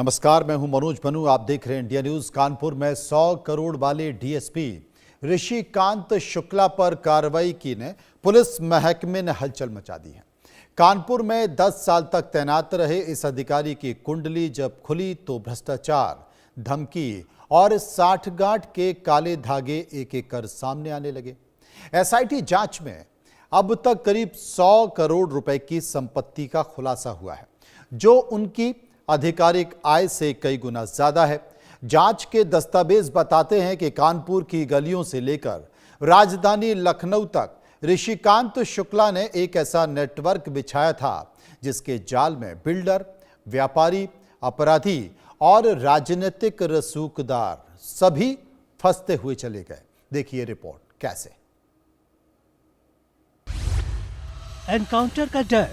नमस्कार, मैं हूं मनोज बनू। आप देख रहे हैं इंडिया न्यूज। कानपुर में 100 करोड़ वाले डीएसपी ऋषिकांत शुक्ला पर कार्रवाई की ने पुलिस महकमे ने हलचल मचा दी है। कानपुर में 10 साल तक तैनात रहे इस अधिकारी की कुंडली जब खुली तो भ्रष्टाचार, धमकी और साठगांठ के काले धागे एक एक कर सामने आने लगे। एसआईटी जांच में अब तक करीब 100 करोड़ रुपए की संपत्ति का खुलासा हुआ है, जो उनकी आधिकारिक आय से कई गुना ज्यादा है। जांच के दस्तावेज बताते हैं कि कानपुर की गलियों से लेकर राजधानी लखनऊ तक ऋषिकांत शुक्ला ने एक ऐसा नेटवर्क बिछाया था जिसके जाल में बिल्डर, व्यापारी, अपराधी और राजनीतिक रसूखदार सभी फंसते हुए चले गए। देखिए रिपोर्ट कैसे। एनकाउंटर का डर,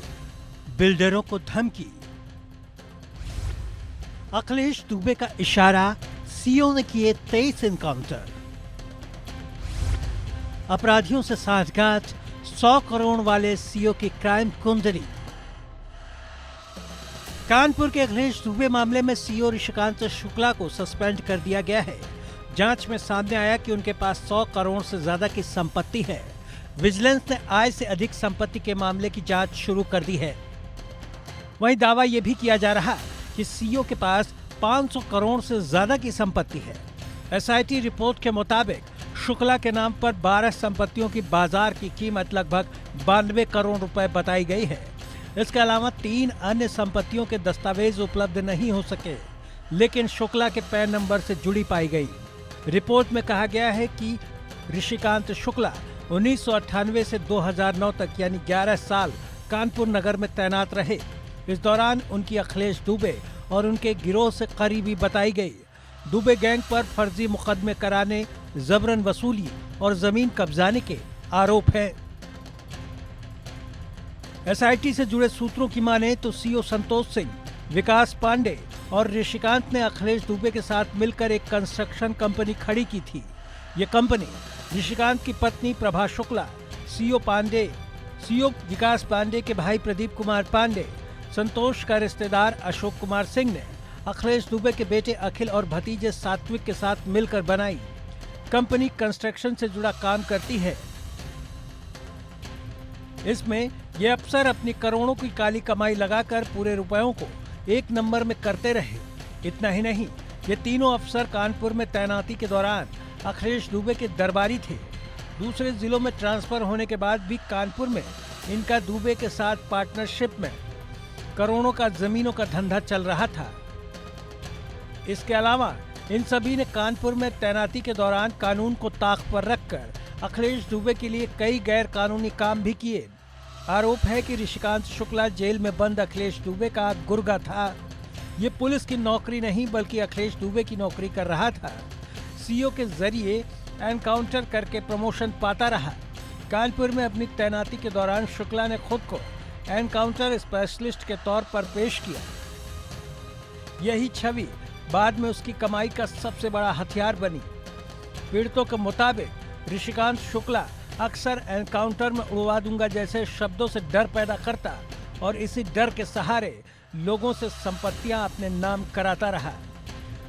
बिल्डरों को धमकी, अखिलेश दुबे का इशारा, सीओ ने किए 23 एनकाउंटर, अपराधियों से साठगांठ, 100 करोड़ वाले सीओ की क्राइम कुंडली। कानपुर के अखिलेश दुबे मामले में सीओ ऋषिकांत शुक्ला को सस्पेंड कर दिया गया है। जांच में सामने आया कि उनके पास 100 करोड़ से ज्यादा की संपत्ति है। विजिलेंस ने आय से अधिक संपत्ति के मामले की जांच शुरू कर दी है। वहीं दावा यह भी किया जा रहा है कि सीओ के पास 500 करोड़ से ज्यादा की संपत्ति है। एसआईटी रिपोर्ट के मुताबिक शुक्ला के नाम पर 12 संपत्तियों की बाजार की कीमत लगभग 92 करोड़ रुपए बताई गई है। इसके अलावा 3 अन्य संपत्तियों के दस्तावेज उपलब्ध नहीं हो सके, लेकिन शुक्ला के पैन नंबर से जुड़ी पाई गई। रिपोर्ट में कहा गया है कि ऋषिकांत शुक्ला 1998 से 2009 तक यानी 11 साल कानपुर नगर में तैनात रहे। इस दौरान उनकी अखिलेश दुबे और उनके गिरोह से करीबी बताई गई। दुबे गैंग पर फर्जी मुकदमे कराने, जबरन वसूली और जमीन कब्जाने के आरोप हैं। एसआईटी से जुड़े सूत्रों की माने तो सीओ संतोष सिंह, विकास पांडे और ऋषिकांत ने अखिलेश दुबे के साथ मिलकर एक कंस्ट्रक्शन कंपनी खड़ी की थी। ये कंपनी ऋषिकांत की पत्नी प्रभा शुक्ला, सीओ विकास पांडे के भाई प्रदीप कुमार पांडे, संतोष का रिश्तेदार अशोक कुमार सिंह ने अखिलेश दुबे के बेटे अखिल और भतीजे सात्विक के साथ मिलकर बनाई। कंपनी कंस्ट्रक्शन से जुड़ा काम करती है। इसमें ये अफसर अपनी करोड़ों की काली कमाई लगाकर पूरे रुपयों को एक नंबर में करते रहे। इतना ही नहीं, ये तीनों अफसर कानपुर में तैनाती के दौरान अखिलेश दुबे के दरबारी थे। दूसरे जिलों में ट्रांसफर होने के बाद भी कानपुर में इनका दुबे के साथ पार्टनरशिप में करोड़ों का जमीनों का धंधा चल रहा था। इसके अलावा इन सभी ने कानपुर में तैनाती के दौरान कानून को ताक पर रखकर अखिलेश दुबे के लिए कई गैर कानूनी काम भी किए। आरोप है कि ऋषिकांत शुक्ला जेल में बंद अखिलेश दुबे का गुर्गा था। ये पुलिस की नौकरी नहीं बल्कि अखिलेश दुबे की नौकरी कर रहा था। सीओ के जरिए एनकाउंटर करके प्रमोशन पाता रहा। कानपुर में अपनी तैनाती के दौरान शुक्ला ने खुद को एनकाउंटर स्पेशलिस्ट के तौर पर पेश किया। यही छवि बाद में उसकी कमाई का सबसे बड़ा हथियार बनी। पीड़ितों के मुताबिक ऋषिकांत शुक्ला अक्सर एनकाउंटर में उड़वा दूंगा जैसे शब्दों से डर पैदा करता और इसी डर के सहारे लोगों से संपत्तियां अपने नाम कराता रहा।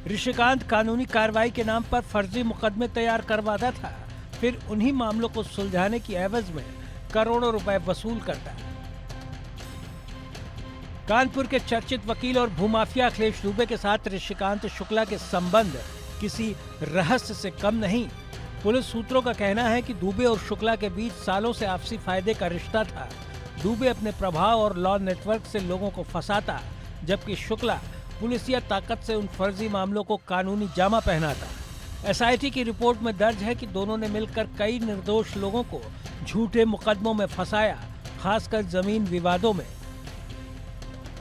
ऋषिकांत कानूनी कार्रवाई के नाम पर फर्जी मुकदमे तैयार करवाता था, फिर उन्हीं मामलों को सुलझाने की एवज में करोड़ों रुपए वसूल करता। कानपुर के चर्चित वकील और भूमाफिया अखिलेश दुबे के साथ ऋषिकांत शुक्ला के संबंध किसी रहस्य से कम नहीं। पुलिस सूत्रों का कहना है कि दुबे और शुक्ला के बीच सालों से आपसी फायदे का रिश्ता था। दुबे अपने प्रभाव और लॉ नेटवर्क से लोगों को फंसाता, जबकि शुक्ला पुलिसिया ताकत से उन फर्जी मामलों को कानूनी जामा पहनाता। एसआईटी की रिपोर्ट में दर्ज है कि दोनों ने मिलकर कई निर्दोष लोगों को झूठे मुकदमों में फंसाया, खासकर जमीन विवादों में।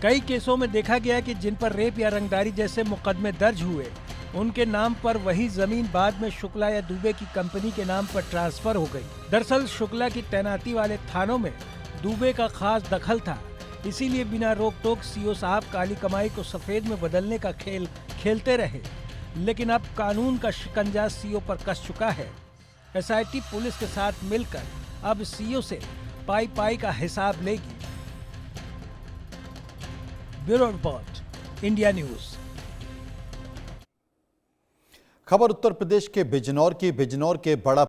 कई केसों में देखा गया कि जिन पर रेप या रंगदारी जैसे मुकदमे दर्ज हुए, उनके नाम पर वही जमीन बाद में शुक्ला या दुबे की कंपनी के नाम पर ट्रांसफर हो गई। दरअसल शुक्ला की तैनाती वाले थानों में दुबे का खास दखल था, इसीलिए बिना रोक टोक सीओ साहब काली कमाई को सफेद में बदलने का खेल खेलते रहे। लेकिन अब कानून का शिकंजा सीओ पर कस चुका है। एसआईटी पुलिस के साथ मिलकर अब सीओ से पाई पाई का हिसाब लेगी। Bureau report, India news. खबर उत्तर प्रदेश के बिजनौर की। बिजनौर के बड़ा